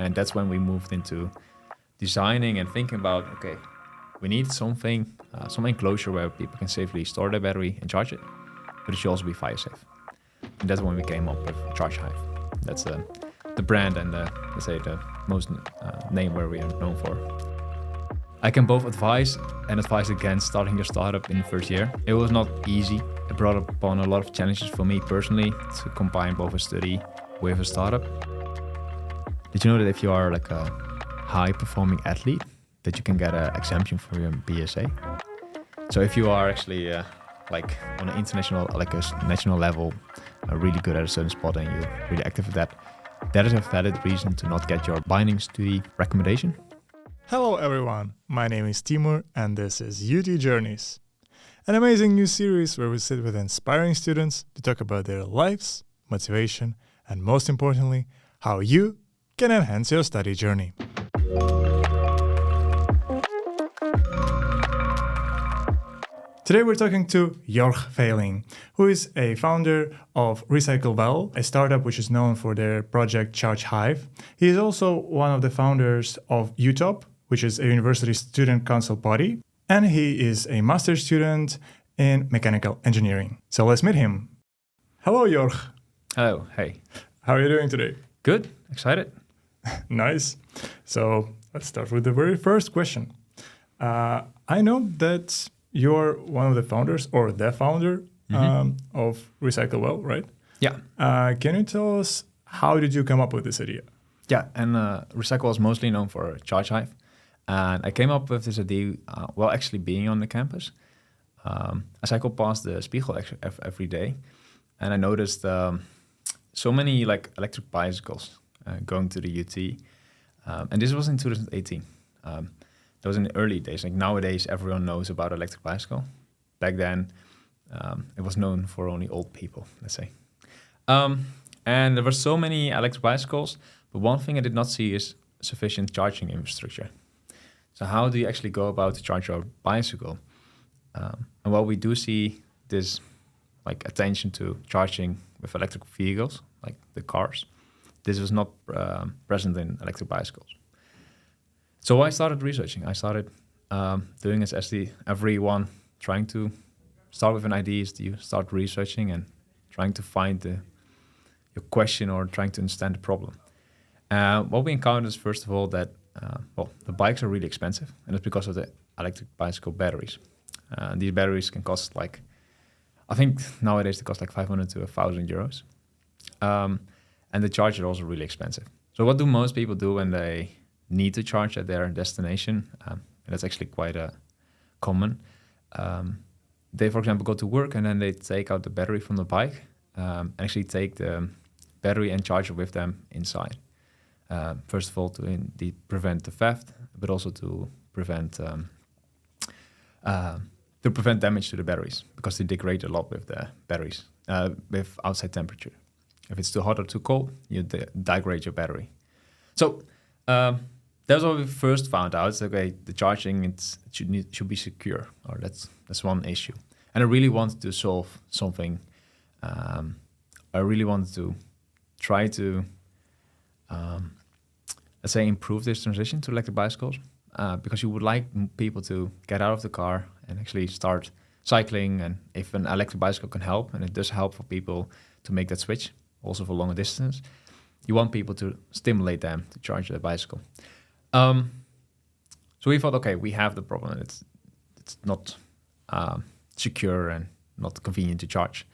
And that's when we moved into designing and thinking about, okay, we need something, some enclosure where people can safely store their battery and charge it, but it should also be fire safe. And that's when we came up with Charge Hive. That's the brand and let's say the most name where we are known for. I can both advise and advise against starting your startup in the first year. It was not easy. It brought upon a lot of challenges for me personally to combine both a study with a startup. Did you know that if you are like a high-performing athlete, that you can get an exemption for your BSA? So if you are actually like on an international, like a national level, really good at a certain sport and you're really active at that, that is a valid reason to not get your binding study recommendation. Hello everyone, my name is Timur and this is UT Journeys, an amazing new series where we sit with inspiring students to talk about their lives, motivation, and most importantly, how you can enhance your study journey. Today we're talking to Jorg Wellink, who is a founder of Recycle Well, a startup which is known for their project Charge Hive. He is also one of the founders of UTOP, which is a university student council body, and he is a master's student in mechanical engineering. So let's meet him. Hello, Jorg. Hello, hey. How are you doing today? Good, excited. Nice. So let's start with the very first question. I know that you're one of the founders or the founder of Recycle Well, right? Yeah. Can you tell us how did you come up with this idea? Yeah, and Recycle is mostly known for Charge Hive. And I came up with this idea while actually being on the campus. I cycle past the Spiegel every day, and I noticed so many like electric bicycles going to the UT. And this was in 2018. That was in the early days. Like nowadays, everyone knows about electric bicycle. Back then, it was known for only old people, let's say. And there were so many electric bicycles, but one thing I did not see is sufficient charging infrastructure. So how do you actually go about to charge your bicycle? And while we do see this like attention to charging with electric vehicles, like the cars, this was not present in electric bicycles. So I started researching. I started doing this as everyone trying to start with an idea is you start researching and trying to find your question or trying to understand the problem. What we encountered is first of all that the bikes are really expensive, and it's because of the electric bicycle batteries. These batteries can cost I think nowadays they cost like 500 to 1,000 euros. And the charger are also really expensive. So what do most people do when they need to charge at their destination? And that's actually quite common. They, for example, go to work and then they take out the battery from the bike and actually take the battery and charger with them inside. First of all, to indeed prevent the theft, but also to prevent damage to the batteries, because they degrade a lot with the batteries with outside temperature. If it's too hot or too cold, you degrade your battery. So that's what we first found out. It's okay, the charging should be secure, or that's one issue. And I really wanted to solve something. I really wanted to try to let's say improve this transition to electric bicycles, because you would like people to get out of the car and actually start cycling. And if an electric bicycle can help, and it does help for people to make that switch, also for longer distance, you want people to stimulate them to charge their bicycle. So we thought, okay, we have the problem. It's not secure and not convenient to charge.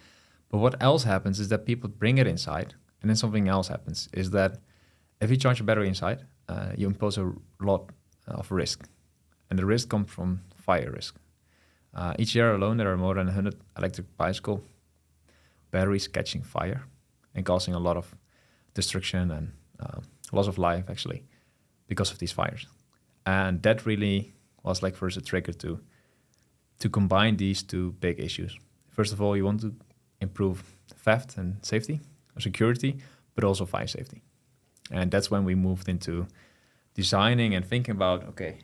But what else happens is that people bring it inside, and then something else happens, is that if you charge a battery inside, you impose a lot of risk. And the risk comes from fire risk. Each year alone, there are more than 100 electric bicycle batteries catching fire and causing a lot of destruction and loss of life, actually, because of these fires. And that really was like first a trigger to combine these two big issues. First of all, you want to improve theft and safety, or security, but also fire safety. And that's when we moved into designing and thinking about, okay,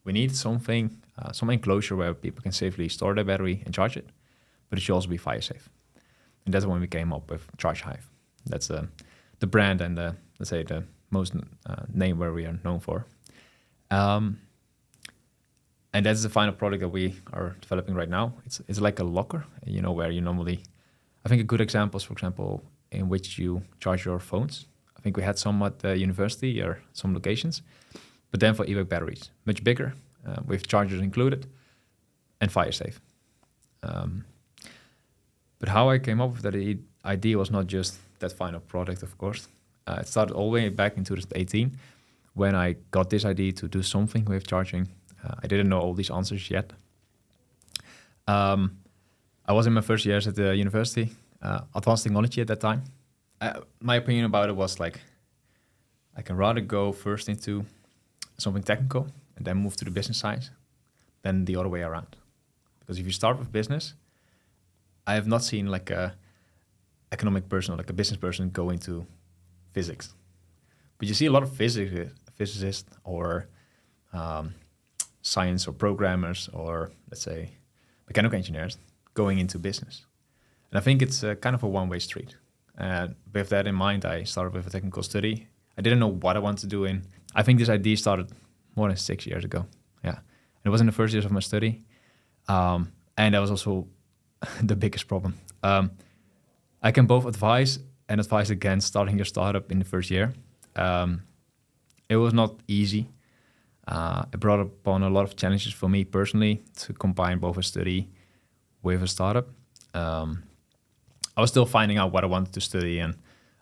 we need something, some enclosure where people can safely store their battery and charge it, but it should also be fire safe. And that's when we came up with Charge Hive. That's the brand and let's say the most name where we are known for. And that's the final product that we are developing right now. It's like a locker, where you normally, I think a good example is, for example, in which you charge your phones. I think we had some at the university or some locations, but then for e-bike batteries, much bigger, with chargers included and fire safe. But how I came up with that idea was not just that final product, of course. It started all the way back in 2018 when I got this idea to do something with charging. I didn't know all these answers yet. I was in my first years at the university, advanced technology at that time. My opinion about it was like, I can rather go first into something technical and then move to the business side than the other way around. Because if you start with business, I have not seen like a economic person or like a business person go into physics. But you see a lot of physicists or science or programmers or, let's say, mechanical engineers going into business. And I think it's kind of a one-way street. And with that in mind, I started with a technical study. I didn't know what I wanted to do I think this idea started more than 6 years ago. Yeah. And it was in the first years of my study. And that was also the biggest problem. I can both advise against starting your startup in the first year. It was not easy. It brought upon a lot of challenges for me personally to combine both a study with a startup. I was still finding out what I wanted to study, and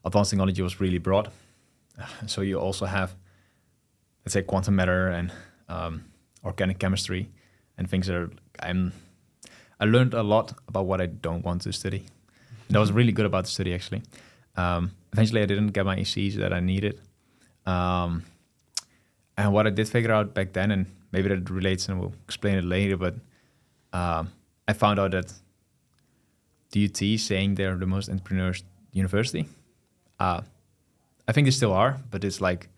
advanced technology was really broad. So you also have, let's say, quantum matter and organic chemistry and things that I learned a lot about what I don't want to study. And that was really good about the study, actually. Eventually, I didn't get my ECs that I needed. And what I did figure out back then, and maybe that relates, and we'll explain it later, but I found out that the UT saying they're the most entrepreneurs university. I think they still are, but it's like,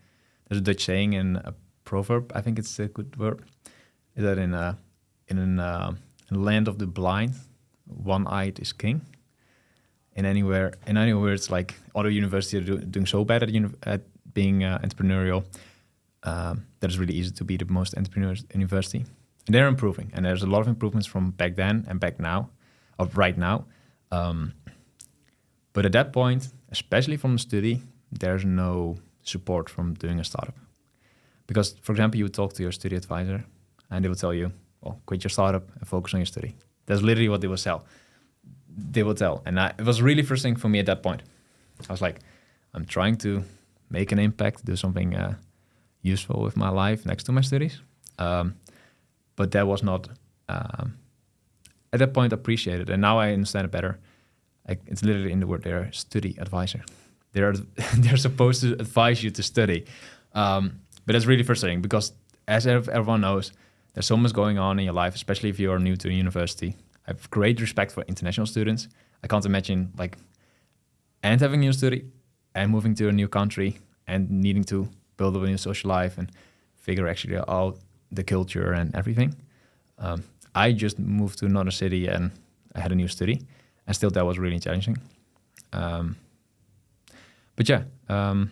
there's a Dutch saying and a proverb, I think it's a good word, is that in a land of the blind, one-eyed is king. In anywhere, it's like other universities are doing so bad at being entrepreneurial, that it's really easy to be the most entrepreneurs university. And they're improving, and there's a lot of improvements from back then and back now, or right now. But at that point, especially from the study, there's no support from doing a startup. Because, for example, you talk to your study advisor, and they will tell you, well, quit your startup and focus on your study. That's literally what they will tell. And it was really frustrating for me at that point. I was like, I'm trying to make an impact, do something useful with my life next to my studies. But that was not, at that point, appreciated. And now I understand it better. It's literally in the word, they're a study advisor. They're supposed to advise you to study. But that's really frustrating because, as everyone knows, there's so much going on in your life, especially if you're new to the university. I have great respect for international students. I can't imagine having a new study and moving to a new country and needing to build up a new social life and figure actually out the culture and everything. I just moved to another city and I had a new study, and still that was really challenging. But yeah, I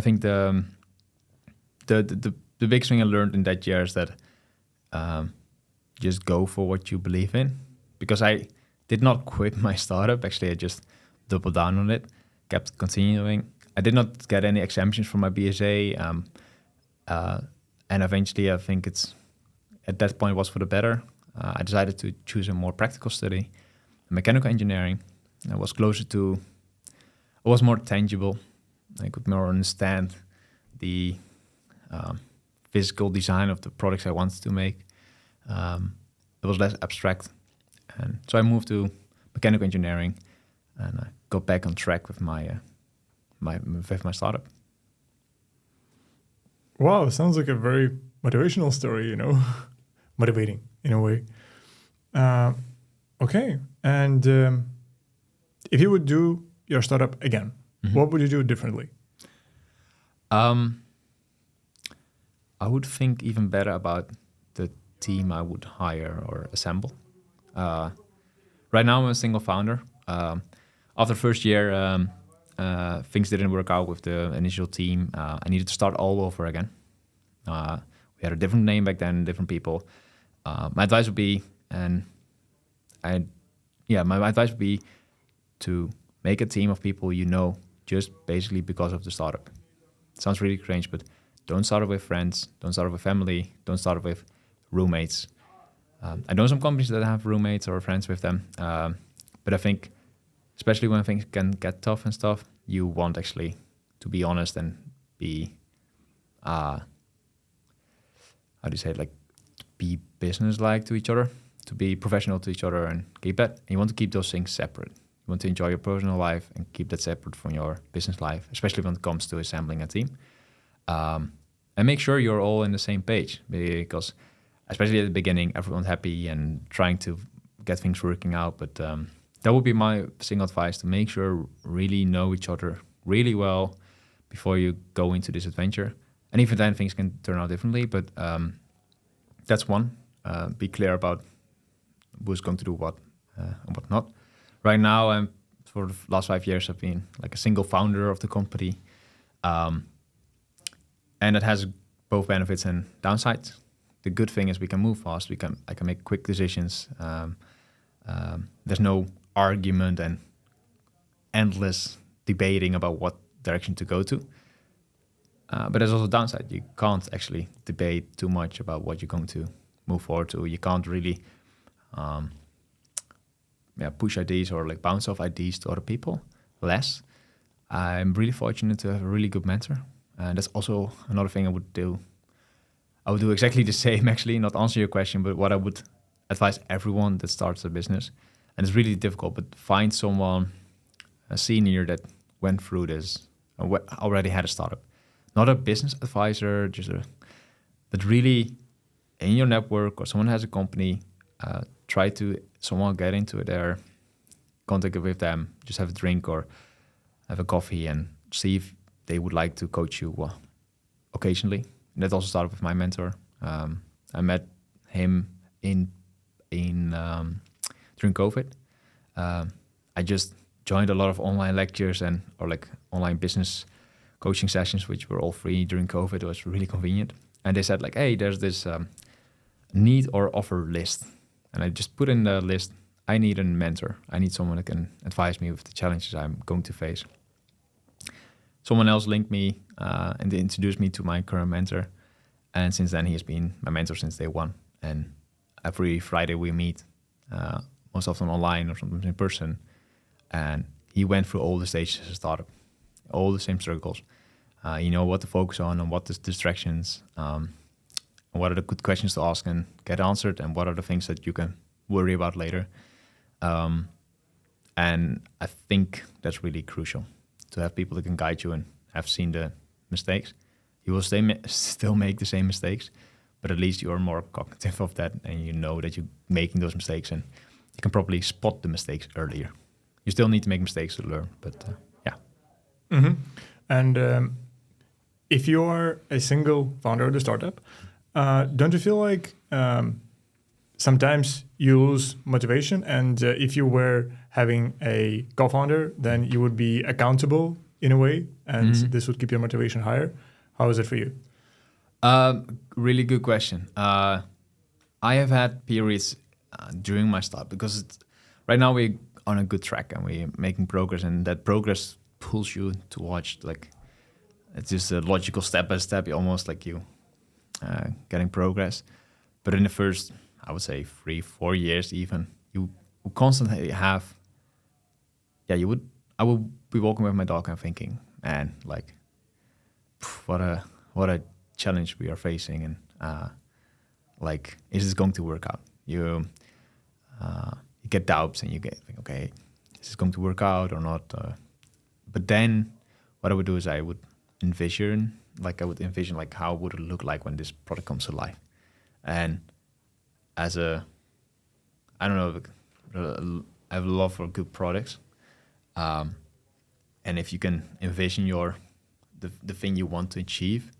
think the biggest thing I learned in that year is that just go for what you believe in. Because I did not quit my startup. Actually, I just doubled down on it, kept continuing. I did not get any exemptions from my BSA. And eventually, I think at that point was for the better. I decided to choose a more practical study, mechanical engineering. I was more tangible. I could more understand the physical design of the products I wanted to make. It was less abstract. And so I moved to mechanical engineering, and I got back on track with my startup. Wow, sounds like a very motivational story, motivating in a way. Okay, and if you would do your startup again, what would you do differently? I would think even better about the team I would hire or assemble. Right now, I'm a single founder. After the first year, things didn't work out with the initial team. I needed to start all over again. We had a different name back then, different people. My advice would be, my advice would be to make a team of people you know just basically because of the startup. It sounds really strange, but don't start it with friends, don't start it with family, don't start it with roommates. I know some companies that have roommates or friends with them, but I think, especially when things can get tough and stuff, you want actually to be honest and be, be business-like to each other, to be professional to each other and keep that. And you want to keep those things separate. You want to enjoy your personal life and keep that separate from your business life, especially when it comes to assembling a team. And make sure you're all in the same page, because especially at the beginning, everyone's happy and trying to get things working out. But that would be my single advice, to make sure really know each other really well before you go into this adventure. And even then, things can turn out differently. But that's one. Be clear about who's going to do what and what not. Right now, for the last 5 years, I've been like a single founder of the company. And it has both benefits and downsides. The good thing is we can move fast. I can make quick decisions. There's no argument and endless debating about what direction to go to. But there's also a downside. You can't actually debate too much about what you're going to move forward to. You can't really push ideas or like bounce off ideas to other people. Less. I'm really fortunate to have a really good mentor. And that's also another thing I would do. I would do exactly the same, actually, not answer your question, but what I would advise everyone that starts a business. And it's really difficult, but find someone, a senior that went through this, already had a startup. Not a business advisor, that really in your network or someone has a company, try to someone get into it there, contact with them, just have a drink or have a coffee and see if they would like to coach you occasionally. And that also started with my mentor. I met him during COVID. I just joined a lot of online lectures or like online business coaching sessions, which were all free during COVID. It was really convenient. And they said like, hey, there's this need or offer list. And I just put in the list, I need a mentor. I need someone that can advise me with the challenges I'm going to face. Someone else linked me and they introduced me to my current mentor. And since then, he has been my mentor since day one. And every Friday we meet, most often online or sometimes in person. And he went through all the stages as a startup, all the same struggles. You know what to focus on and what the distractions, and what are the good questions to ask and get answered, and what are the things that you can worry about later. And I think that's really crucial, to have people that can guide you and have seen the mistakes. You will still make the same mistakes, but at least you're more cognitive of that and you know that you're making those mistakes and you can probably spot the mistakes earlier. You still need to make mistakes to learn, but yeah. Mm-hmm. And if you are a single founder of the startup, don't you feel like sometimes you lose motivation? And if you were having a co-founder, then you would be accountable in a way, and this would keep your motivation higher. How is it for you? Really good question. I have had periods during my start, because right now we're on a good track and we're making progress, and that progress pulls you to watch, like, it's just a logical step by step, almost like you getting progress. But in the first, I would say 3-4 years even, you constantly have, I would be walking with my dog and thinking, man, like, what a challenge we are facing, and like, is this going to work out? You get doubts and you think, okay, is this going to work out or not? But then what I would do is I would envision like how would it look like when this product comes to life. And I have a love for good products. And if you can envision the thing you want to achieve,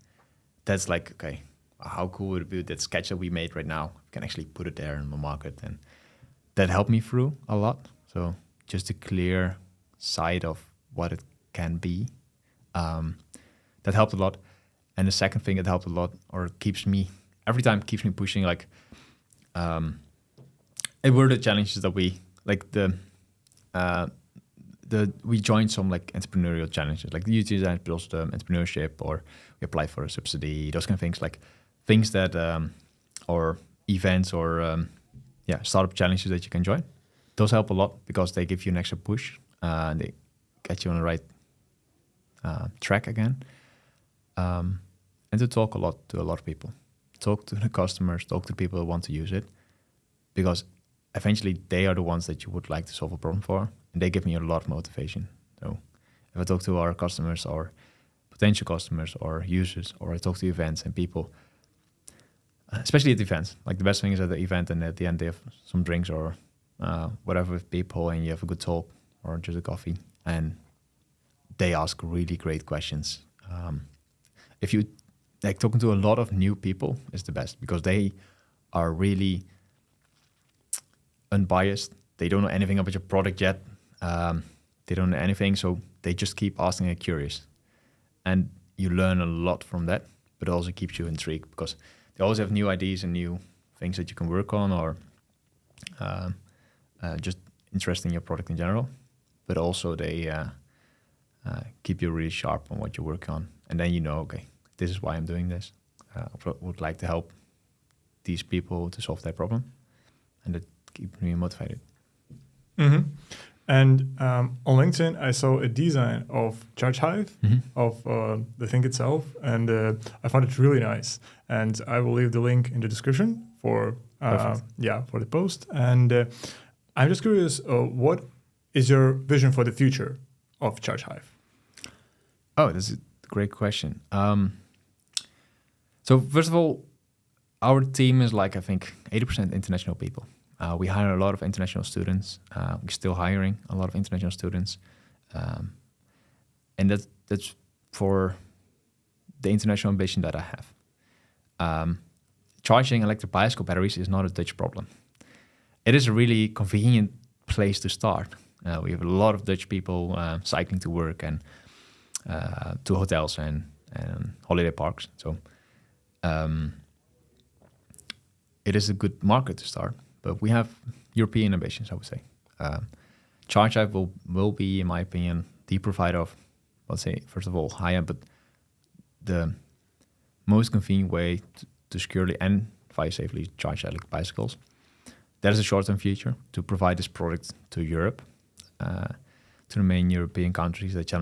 that's like, okay, how cool would it be that sketch that we made right now? We can actually put it there in the market, and that helped me through a lot. So just a clear sight of what it can be. That helped a lot. And the second thing that helped a lot, or keeps me pushing, like, it were the challenges that we, like we joined some like entrepreneurial challenges, like the UT design, but also the entrepreneurship, or we applied for a subsidy, those kind of things, like things that, or events, or startup challenges that you can join. Those help a lot because they give you an extra push, and they get you on the right track again. And to talk a lot to a lot of people, talk to the customers, talk to the people who want to use it, because eventually they are the ones that you would like to solve a problem for, and they give me a lot of motivation. So if I talk to our customers or potential customers or users, or I talk to events and people, especially at events, like the best thing is at the event and at the end they have some drinks or whatever with people, and you have a good talk or just a coffee, and they ask really great questions. If you like talking to a lot of new people is the best, because they are really unbiased. They don't know anything about your product yet. They don't know anything, so they just keep asking and curious. And you learn a lot from that, but it also keeps you intrigued because they always have new ideas and new things that you can work on, or just interest in your product in general. But also they keep you really sharp on what you work on. And then you know, okay, this is why I'm doing this. I would like to help these people to solve their problem. And that keeps me motivated. Mm-hmm. And on LinkedIn, I saw a design of Charge Hive, of the thing itself, and I found it really nice. And I will leave the link in the description for for the post. And I'm just curious, what is your vision for the future of Charge Hive? Oh, that's a great question. So first of all, our team is like, I think, 80% international people. We hire a lot of international students. We're still hiring a lot of international students. And that's for the international ambition that I have. Charging electric bicycle batteries is not a Dutch problem. It is a really convenient place to start. We have a lot of Dutch people cycling to work and to hotels and holiday parks. So it is a good market to start. But we have European ambitions, I would say. Charge Hive will be, in my opinion, the provider of, let's say, first of all, high-end, but the most convenient way to securely and fire safely charge electric bicycles. That is a short-term future, to provide this product to Europe, to the main European countries that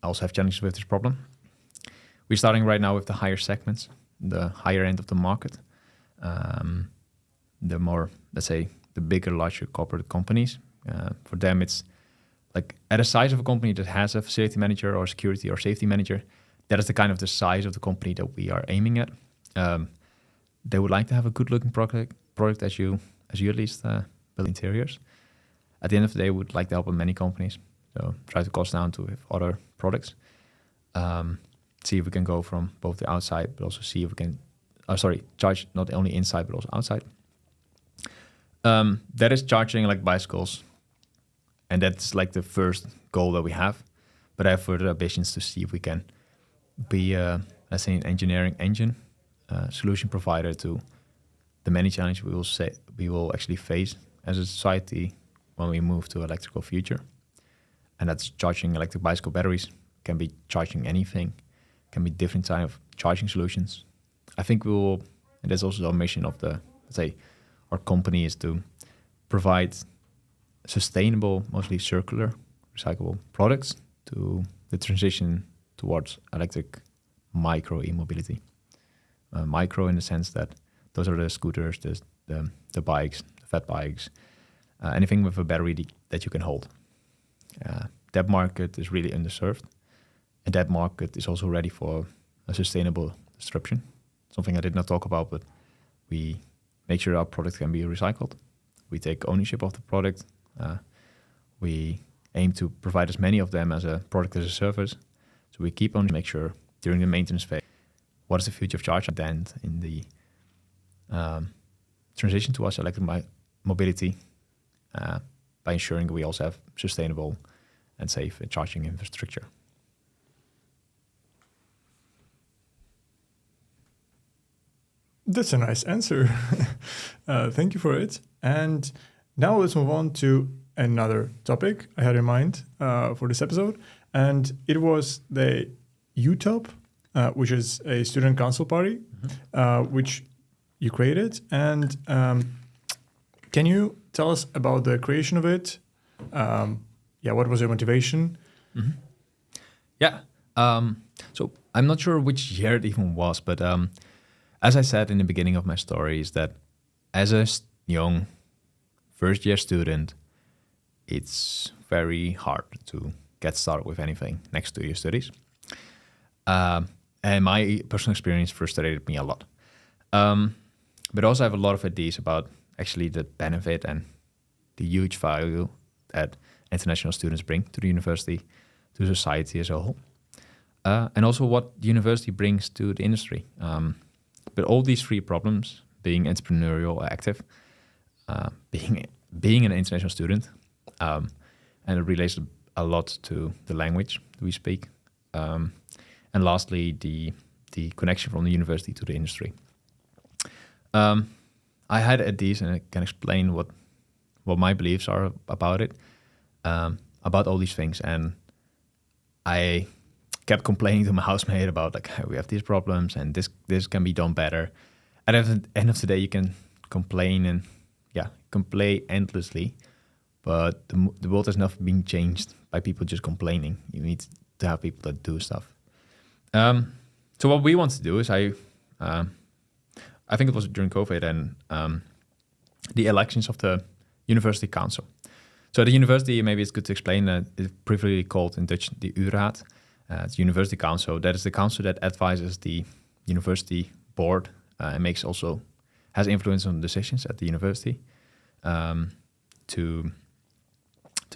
also have challenges with this problem. We're starting right now with the higher segments, the higher end of the market. The more, let's say, the bigger, larger corporate companies. For them, it's like at a size of a company that has a facility manager or security or safety manager, that is the kind of the size of the company that we are aiming at. They would like to have a good-looking product as you at least build interiors. At the end of the day, we would like to help many companies. So try to cost down to with other products. See if we can go from both the outside, but also see if we can, charge not only inside, but also outside. That is charging like bicycles, and that's like the first goal that we have. But I have further ambitions to see if we can be, let's say, an engineering engine solution provider to the many challenges we will actually face as a society when we move to electrical future. And that's charging electric bicycle batteries, can be charging anything, can be different kind of charging solutions. I think we will, and that's also our mission of the, let's say, our company is to provide sustainable, mostly circular, recyclable products to the transition towards electric micro e-mobility. Micro in the sense that those are the scooters, the bikes, the fat bikes, anything with a battery that you can hold. That market is really underserved, and that market is also ready for a sustainable disruption. Something I did not talk about, but we make sure our product can be recycled. We take ownership of the product. We aim to provide as many of them as a product as a service. So we keep on make sure during the maintenance phase, what is the future of charging? Then in the transition towards electric mobility, by ensuring we also have sustainable and safe charging infrastructure. That's a nice answer. Thank you for it. And now let's move on to another topic I had in mind for this episode. And it was the UTOP, which is a student council party, which you created. And can you tell us about the creation of it? What was your motivation? Mm-hmm. Yeah. So I'm not sure which year it even was, but as I said in the beginning of my story, is that as a young first-year student, it's very hard to get started with anything next to your studies. And my personal experience frustrated me a lot. But also I have a lot of ideas about actually the benefit and the huge value that international students bring to the university, to society as a whole. And also what the university brings to the industry. But all these three problems, being entrepreneurial, active, being an international student, and it relates a lot to the language we speak. And lastly, the connection from the university to the industry. I had ideas, and I can explain what my beliefs are about it, about all these things. And I kept complaining to my housemate about like, we have these problems and this can be done better. And at the end of the day, you can complain and complain endlessly, but the world has not been changed by people just complaining. You need to have people that do stuff. So what we want to do is I think it was during COVID and the elections of the University Council. So the university, maybe it's good to explain, it's briefly called in Dutch the U-Raad. It's University Council. That is the council that advises the university board and has influence on decisions at the university to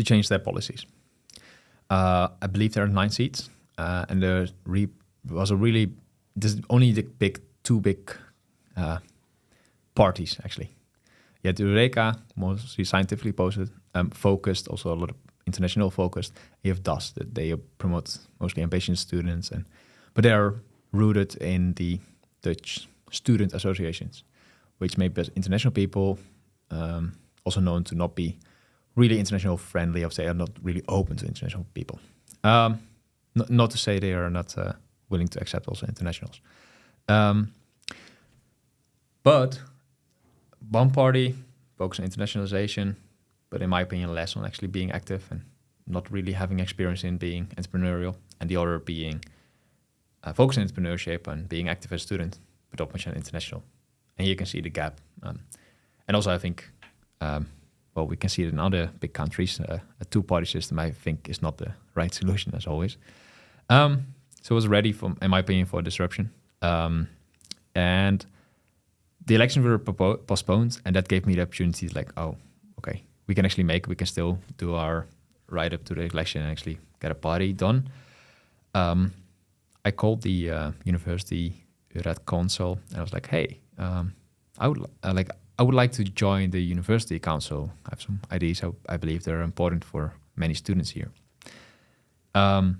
change their policies. I believe there are 9 seats, and there was there's only the two big parties actually. You had the Eureka, mostly scientifically focused, also a lot of international focused. You have DAS, that they promote mostly ambitious students, but they are rooted in the Dutch student associations, which make international people also known to not be really international friendly, or they are not really open to international people. Not to say they are not willing to accept also internationals. But one party focuses on internationalization, but in my opinion, less on actually being active and not really having experience in being entrepreneurial, and the other being focused on entrepreneurship and being active as a student, but not much on international. And here you can see the gap. And also I think, we can see it in other big countries. A two-party system, I think, is not the right solution as always. So it was ready, in my opinion, for disruption. And the elections were postponed, and that gave me the opportunity to we can still do our ride up to the election and actually get a party done. I called the University Raad Council, and I was like, hey, I would like to join the University Council. I have some ideas. I believe they're important for many students here. And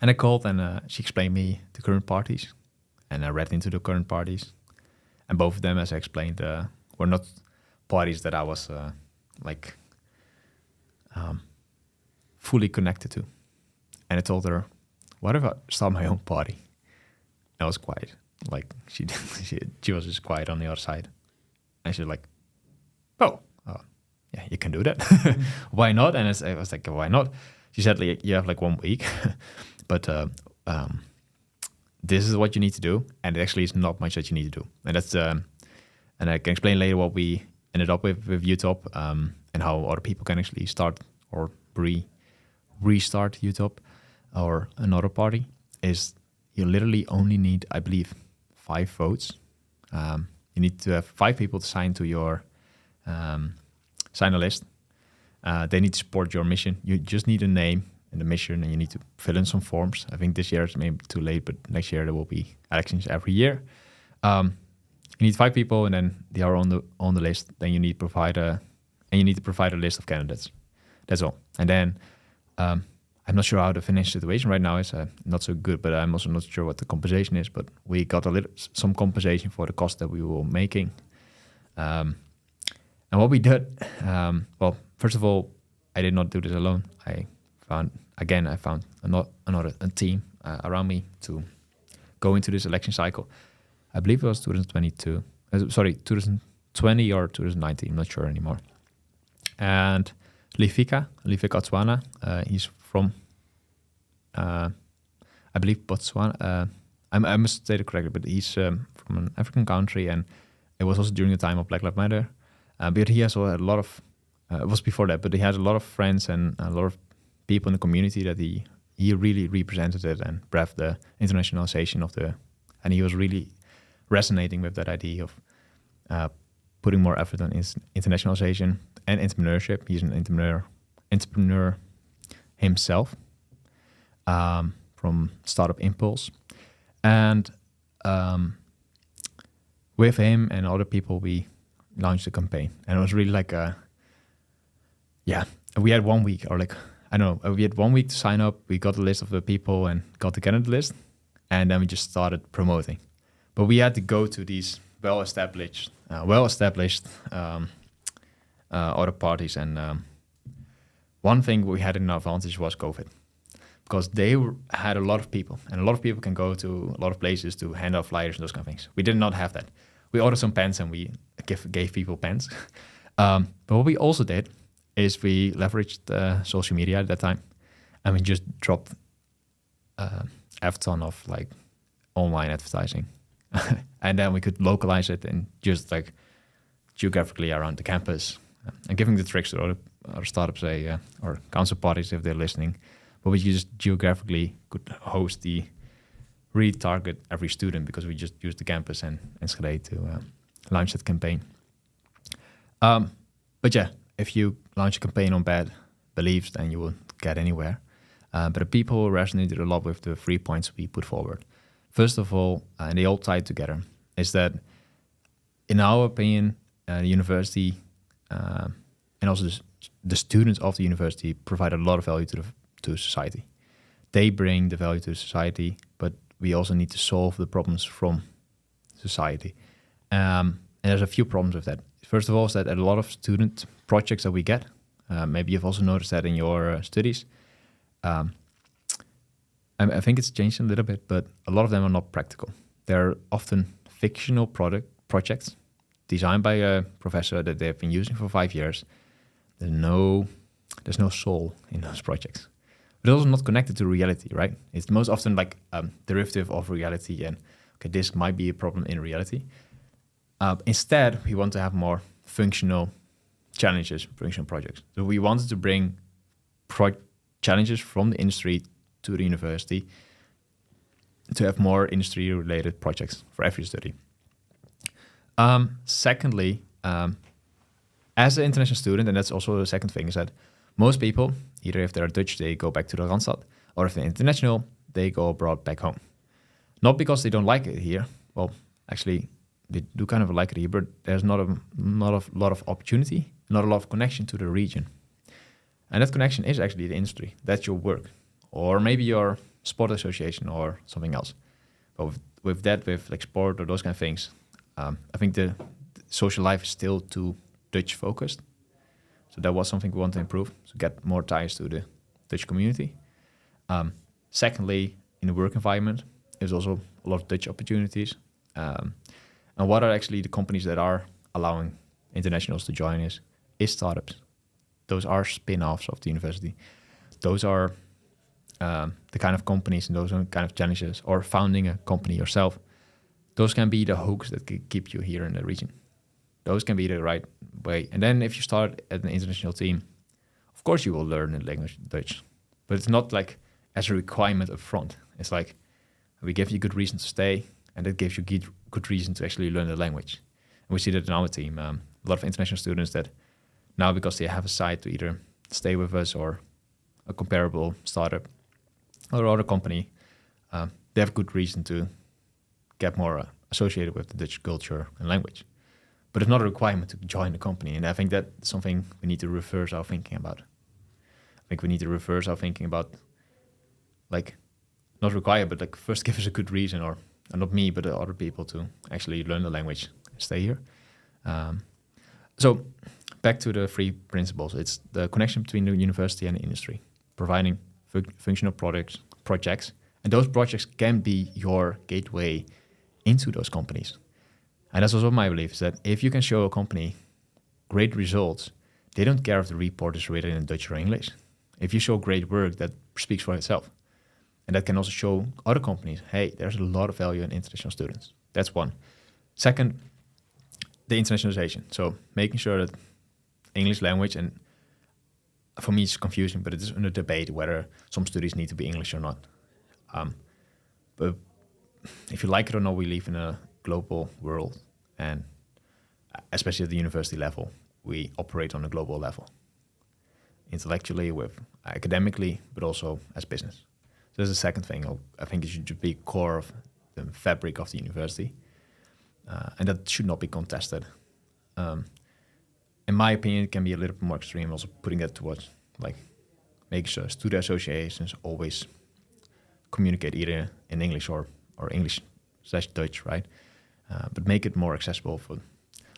I called, and she explained me the current parties, and I read into the current parties. And both of them, as I explained, were not parties that I was fully connected to. And I told her, what if I start my own party? I was quiet. She was just quiet on the other side. And she was like, yeah, you can do that. Why not? And I was like, why not? She said, you have 1 week, but this is what you need to do. And it actually is not much that you need to do. And that's, and I can explain later what we ended up with UTOP, and how other people can actually start or restart UTOP or another party. Is you literally only need, I believe, 5 votes. You need to have 5 people to sign to your sign a list. They need to support your mission. You just need a name and a mission, and you need to fill in some forms. I think this year it's maybe too late, but next year there will be elections every year. You need 5 people, and then they are on the list. Then you need to provide a list of candidates. That's all. And then I'm not sure how the financial situation right now is. Not so good, but I'm also not sure what the compensation is. But we got some compensation for the cost that we were making. And what we did, well, first of all, I did not do this alone. I found another team around me to go into this election cycle. I believe it was 2020 or 2019, I'm not sure anymore. And Lifika Tswana, he's from, I believe, Botswana. I must state it correctly, but he's from an African country, and it was also during the time of Black Lives Matter. But he also had a lot of, it was before that, but he had a lot of friends and a lot of people in the community that he really represented it and brought the internationalization and he was really resonating with that idea of putting more effort on internationalization and entrepreneurship. He's an entrepreneur himself from Startup Impulse. And with him and other people, we launched a campaign. And it was really like we had 1 week, or we had 1 week to sign up. We got a list of the people and got the candidate list. And then we just started promoting. But we had to go to these well-established other parties. And one thing we had in our advantage was COVID. Because they had a lot of people. And a lot of people can go to a lot of places to hand out flyers and those kind of things. We did not have that. We ordered some pens and we gave people pens. But what we also did is we leveraged social media at that time. And we just dropped a ton of online advertising. And then we could localize it and just geographically around the campus and giving the tricks to other startups or council parties if they're listening. But we just geographically could host really target every student because we just used the campus and Enschede to launch that campaign. But yeah, if you launch a campaign on bad beliefs, then you won't get anywhere. But the people resonated a lot with the 3 points we put forward. First of all, and they all tied together, is that in our opinion, the university and also the students of the university provide a lot of value to society. They bring the value to society, but we also need to solve the problems from society. And there's a few problems with that. First of all, is that a lot of student projects that we get, maybe you've also noticed that in your studies, I think it's changed a little bit, but a lot of them are not practical. They're often fictional projects designed by a professor that they've been using for 5 years. There's no soul in those projects. But it's also not connected to reality, right? It's most often derivative of reality, and okay, this might be a problem in reality. Instead, we want to have more functional challenges, functional projects. So we wanted to bring challenges from the industry to the university to have more industry-related projects for every study. Secondly, as an international student, and that's also the second thing, is that most people, either if they're Dutch, they go back to the Randstad, or if they're international, they go abroad back home. Not because they don't like it here. Well, actually, they do kind of like it here, but there's not a lot of opportunity, not a lot of connection to the region. And that connection is actually the industry. That's your work. Or maybe your sport association or something else. But with sport or those kind of things, I think the social life is still too Dutch focused. So that was something we want to improve, to get more ties to the Dutch community. Secondly, in the work environment, there's also a lot of Dutch opportunities. And what are actually the companies that are allowing internationals to join is startups. Those are spin-offs of the university. Those are the kind of companies and those are the kind of challenges, or founding a company yourself. Those can be the hooks that keep you here in the region. Those can be the right way. And then if you start at an international team, of course you will learn the language Dutch. But it's not as a requirement up front. It's we give you good reason to stay, and that gives you good reason to actually learn the language. And we see that in our team. A lot of international students that now, because they have a site to either stay with us or a comparable startup or other company, they have good reason to get more associated with the Dutch culture and language. But it's not a requirement to join the company. And I think that's something we need to reverse our thinking about. I think we need to reverse our thinking about like not required, but like first give us a good reason, or not me, but the other people to actually learn the language and stay here. So back to the 3 principles. It's the connection between the university and the industry, providing functional projects, and those projects can be your gateway into those companies. And that's also my belief, is that if you can show a company great results, they don't care if the report is written in Dutch or English. If you show great work, that speaks for itself. And that can also show other companies, hey, there's a lot of value in international students. That's one. Second, the internationalization. So making sure that English language, and for me it's confusing, but it is under debate whether some studies need to be English or not. But if you like it or not, we live in a global world, and especially at the university level, we operate on a global level, intellectually, academically, but also as business. So there's a second thing. I think it should be core of the fabric of the university, and that should not be contested. In my opinion, it can be a little bit more extreme, also putting that towards like making sure student associations always communicate either in English or English/Dutch, right? But make it more accessible for,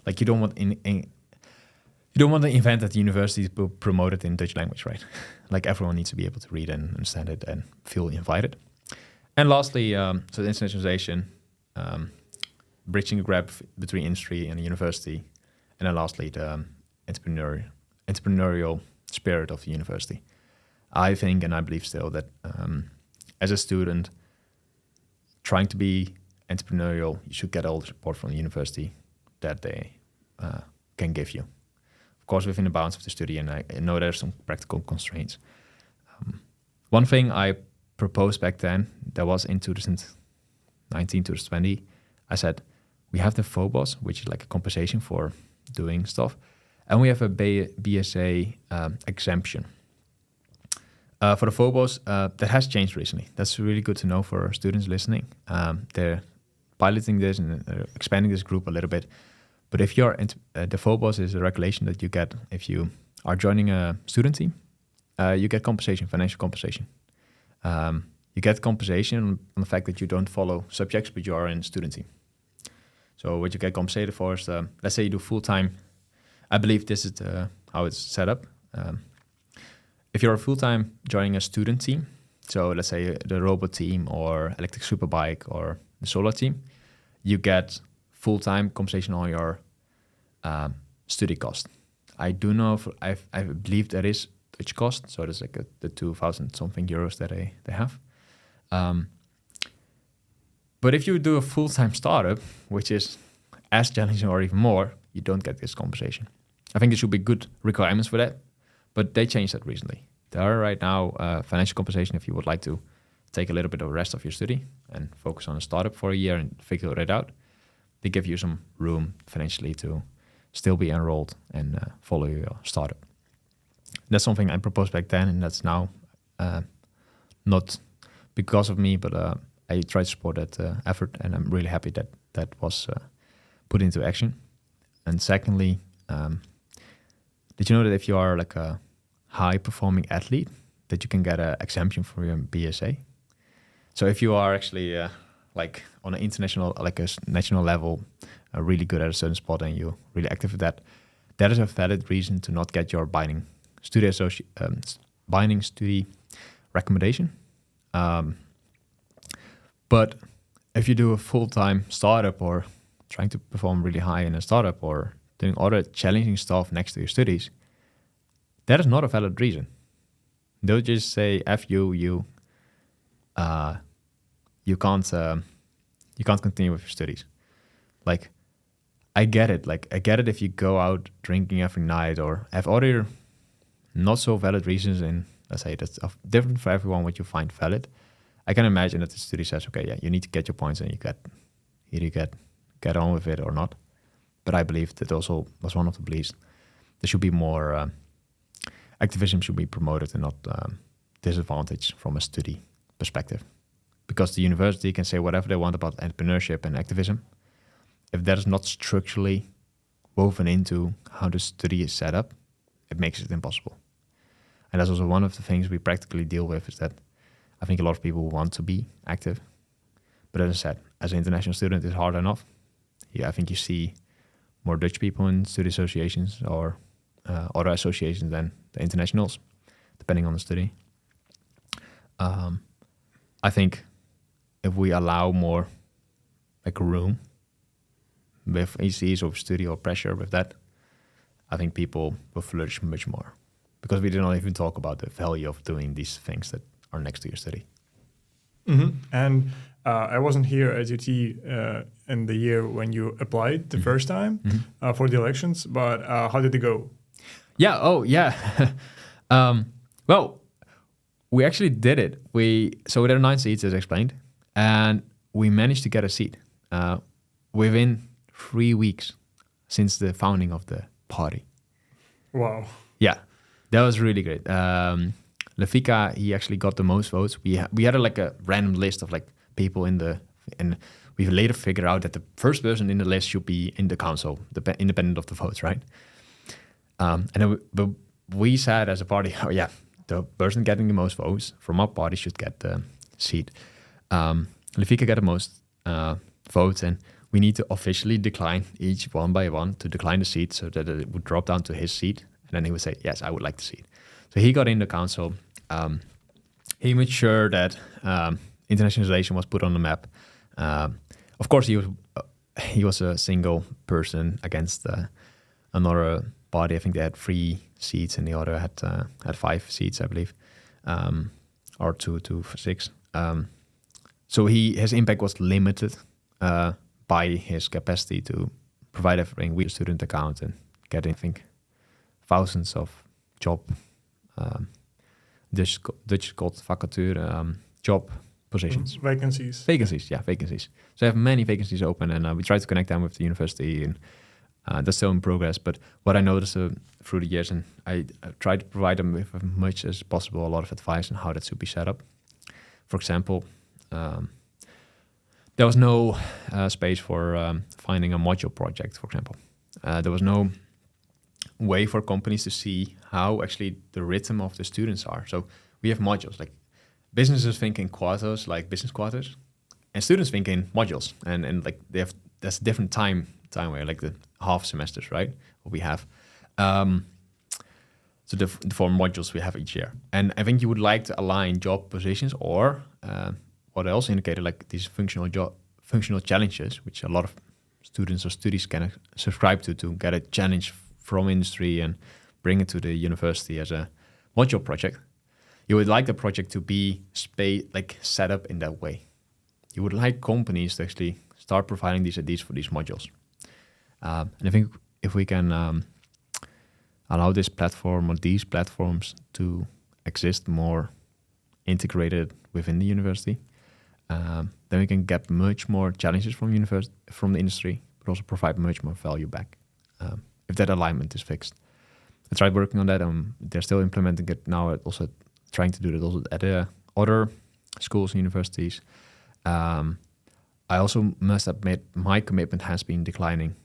like, you don't want the event at the university to be promoted in Dutch language, right? Like, everyone needs to be able to read and understand it and feel invited. And lastly, so the internationalization, bridging the gap between industry and the university. And then lastly, the entrepreneurial spirit of the university. I think, and I believe still, that as a student trying to be entrepreneurial, you should get all the support from the university that they can give you. Of course, within the bounds of the study, and I know there's some practical constraints. One thing I proposed back then, that was in 2019, 2020, I said, we have the phobos, which is like a compensation for doing stuff, and we have a BSA exemption. For the phobos, that has changed recently. That's really good to know for students listening. They're piloting this and they're expanding this group a little bit. But if you're the phobos is a regulation that you get if you are joining a student team. You get compensation, financial compensation. You get compensation on the fact that you don't follow subjects, but you are in a student team. So what you get compensated for is, let's say you do full-time. I believe this is how it's set up. If you're a full-time joining a student team, so let's say the robot team or electric superbike or the solar team, you get full-time compensation on your study cost. I do know, I believe that is Dutch cost, so there's like the 2,000 something euros that they have. But if you do a full-time startup, which is as challenging or even more, you don't get this compensation. I think there should be good requirements for that, but they changed that recently. There are right now financial compensation if you would like to take a little bit of the rest of your study and focus on a startup for a year and figure it out. They give you some room financially to still be enrolled and follow your startup. That's something I proposed back then, and that's now not because of me, but I try to support that effort, and I'm really happy that that was put into action. And secondly, did you know that if you are like a high-performing athlete, that you can get an exemption for your BSA? So if you are actually like on an international, like a national level, really good at a certain sport and you're really active with that, that is a valid reason to not get your binding study recommendation. But if you do a full-time startup or trying to perform really high in a startup or doing other challenging stuff next to your studies, that is not a valid reason. Don't just say F you can't continue with your studies. Like, I get it. Like, I get it if you go out drinking every night or have other not so valid reasons, and let's say that's different for everyone what you find valid. I can imagine that the study says, okay, yeah, you need to get your points and you get on with it or not. But I believe that also was one of the beliefs. There should be more activism should be promoted and not disadvantaged from a study perspective. Because the university can say whatever they want about entrepreneurship and activism. If that is not structurally woven into how the study is set up, it makes it impossible. And that's also one of the things we practically deal with, is that I think a lot of people want to be active. But as I said, as an international student, it's hard enough. I think you see more Dutch people in study associations or other associations than the internationals, depending on the study. I think if we allow more like room with ACs or study or pressure with that, I think people will flourish much more, because we did not even talk about the value of doing these things that are next to your study. Mm-hmm. And I wasn't here at UT in the year when you applied the first time for the elections, but how did it go? Yeah. Oh, yeah. Well, we actually did it. So there are 9 seats, as explained, and we managed to get a seat within 3 weeks since the founding of the party. Wow. Yeah, that was really great. Lefika, he actually got the most votes. We had a random list of like people and we later figured out that the first person in the list should be in the council, independent of the votes, right? And then we said as a party, oh yeah, the person getting the most votes from our party should get the seat. Lefika got the most votes, and we need to officially decline each one by one to decline the seat so that it would drop down to his seat. And then he would say, yes, I would like the seat. So he got in the council. He made sure that internationalization was put on the map. Of course, he was a single person against another party. I think they had 3 seats, and the other had 5 seats, I believe, or 2 to 6. So his impact was limited by his capacity to provide everything with a student account and getting, I think, thousands of job. Dutch called vacature, job positions. Vacancies. Vacancies. So I have many vacancies open, and we try to connect them with the university, and that's still in progress. But what I noticed through the years, and I try to provide them with as much as possible, a lot of advice on how that should be set up. For example, there was no space for finding a module project, for example. There was no way for companies to see how actually the rhythm of the students are. So we have modules, like businesses think in quarters, like business quarters, and students think in modules, and like that's different time where like the half semesters, right? What we have. So the 4 modules we have each year, and I think you would like to align job positions or what I also indicated, like these functional challenges, which a lot of students or studies can subscribe to get a challenge from industry and bring it to the university as a module project. You would like the project to be set up in that way. You would like companies to actually start providing these ideas for these modules. And I think if we can allow this platform or these platforms to exist more integrated within the university, then we can get much more challenges from the industry, but also provide much more value back. If that alignment is fixed, I tried working on that. They're still implementing it now. Also trying to do that also at other schools and universities. I also must admit my commitment has been declining.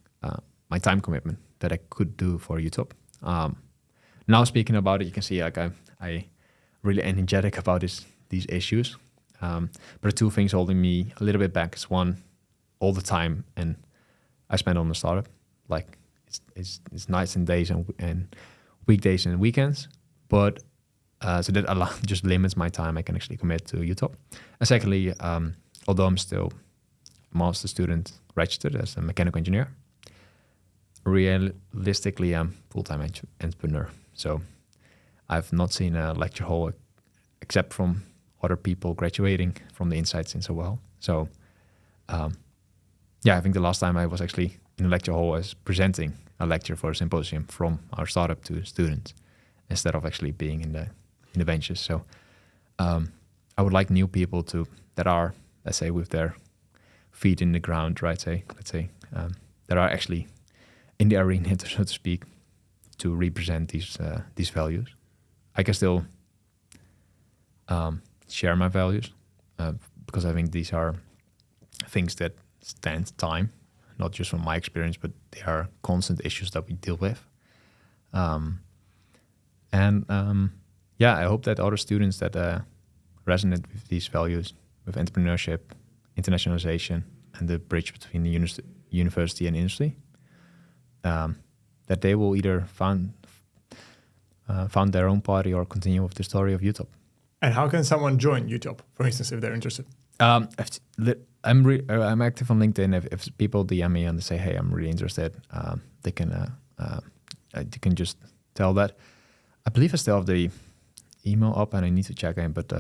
My time commitment that I could do for YouTube. Now speaking about it, you can see like I really energetic about these issues. But the 2 things holding me a little bit back is, one, all the time and I spend on the startup. Like it's nights and days and weekdays and weekends, but so that just limits my time I can actually commit to YouTube. And secondly, although I'm still master student registered as a mechanical engineer, realistically I'm full-time entrepreneur. So I've not seen a lecture hall except from other people graduating from the insights in so well. So I think the last time I was actually in a lecture hall was presenting a lecture for a symposium from our startup to students instead of actually being in the benches. So I would like new people that are, let's say, with their feet in the ground, right? Let's say that are actually in the arena, so to speak, to represent these values. I can still share my values because I think these are things that stand time, not just from my experience, but they are constant issues that we deal with. I hope that other students that resonate with these values, with entrepreneurship, internationalization, and the bridge between the university and industry, that they will either found their own party or continue with the story of UTOP. And how can someone join UTOP, for instance, if they're interested? I'm active on LinkedIn. If people DM me and they say, "Hey, I'm really interested," they can just tell that. I believe I still have the email up, and I need to check in. But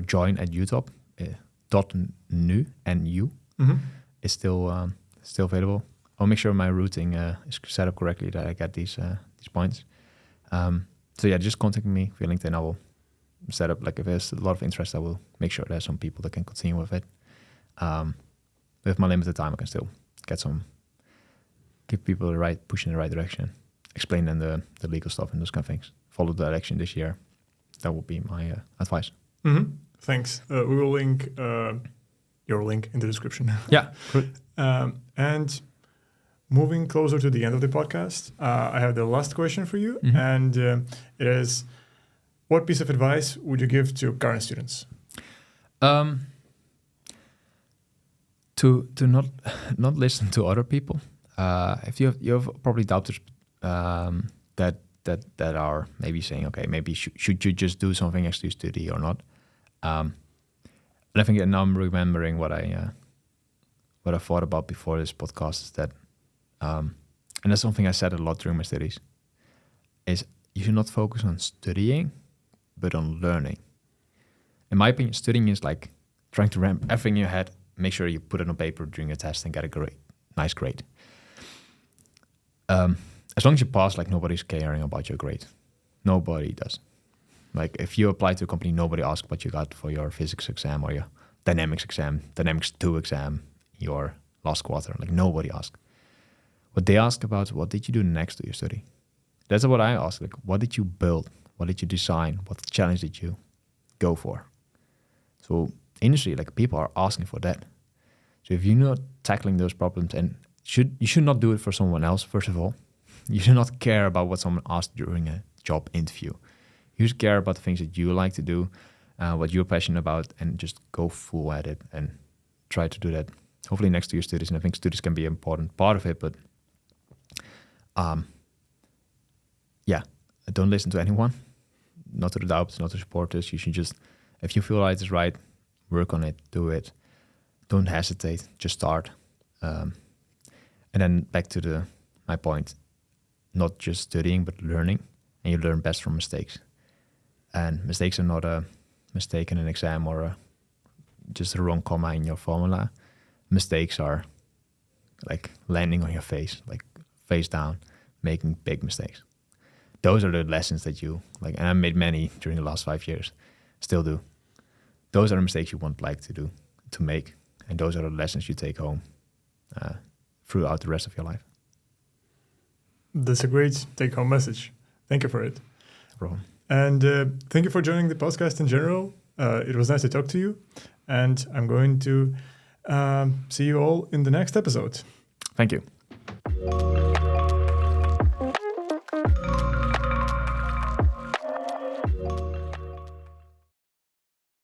join@utop.nu is still available. I'll make sure my routing is set up correctly, that I get these points. So yeah, just contact me via LinkedIn. I will set up, like, if there's a lot of interest, I will make sure there's some people that can continue with it. With my limited time, I can still give people push in the right direction, explain them the legal stuff and those kind of things. Follow the election this year. That would be my advice. Thanks. We will link your link in the description. Yeah, good. And moving closer to the end of the podcast, I have the last question for you, and it is, what piece of advice would you give to current students? To not listen to other people. If you have probably doubters that are maybe saying, okay, maybe should you just do something next to your study or not? And I think now I'm remembering what I thought about before this podcast is that, and that's something I said a lot during my studies, is you should not focus on studying, but on learning. In my opinion, studying is like trying to ram everything in your head, make sure you put it on paper during a test and get a nice grade. As long as you pass, like, nobody's caring about your grade. Nobody does. Like, if you apply to a company, nobody asks what you got for your physics exam or your dynamics 2 exam, your last quarter. Like, nobody asks. What they ask about is, what did you do next to your study? That's what I ask. Like, what did you build? What did you design? What challenge did you go for? So industry, like, people are asking for that. So if you're not tackling those problems, and you should not do it for someone else, first of all. You should not care about what someone asked during a job interview. You should care about the things that you like to do, what you're passionate about, and just go full at it and try to do that. Hopefully next to your studies, and I think studies can be an important part of it, but don't listen to anyone, not to the doubters, not to supporters. You should just, if you feel like it's right, work on it, do it. Don't hesitate, just start. And then back to my point, not just studying, but learning. And you learn best from mistakes. And mistakes are not a mistake in an exam or just a wrong comma in your formula. Mistakes are like landing on your face, like face down, making big mistakes. Those are the lessons that you, like, and I made many during the last 5 years, still do. Those are the mistakes you want, like, to make. And those are the lessons you take home throughout the rest of your life. That's a great take-home message. Thank you for it. No problem. And thank you for joining the podcast in general. It was nice to talk to you. And I'm going to see you all in the next episode. Thank you.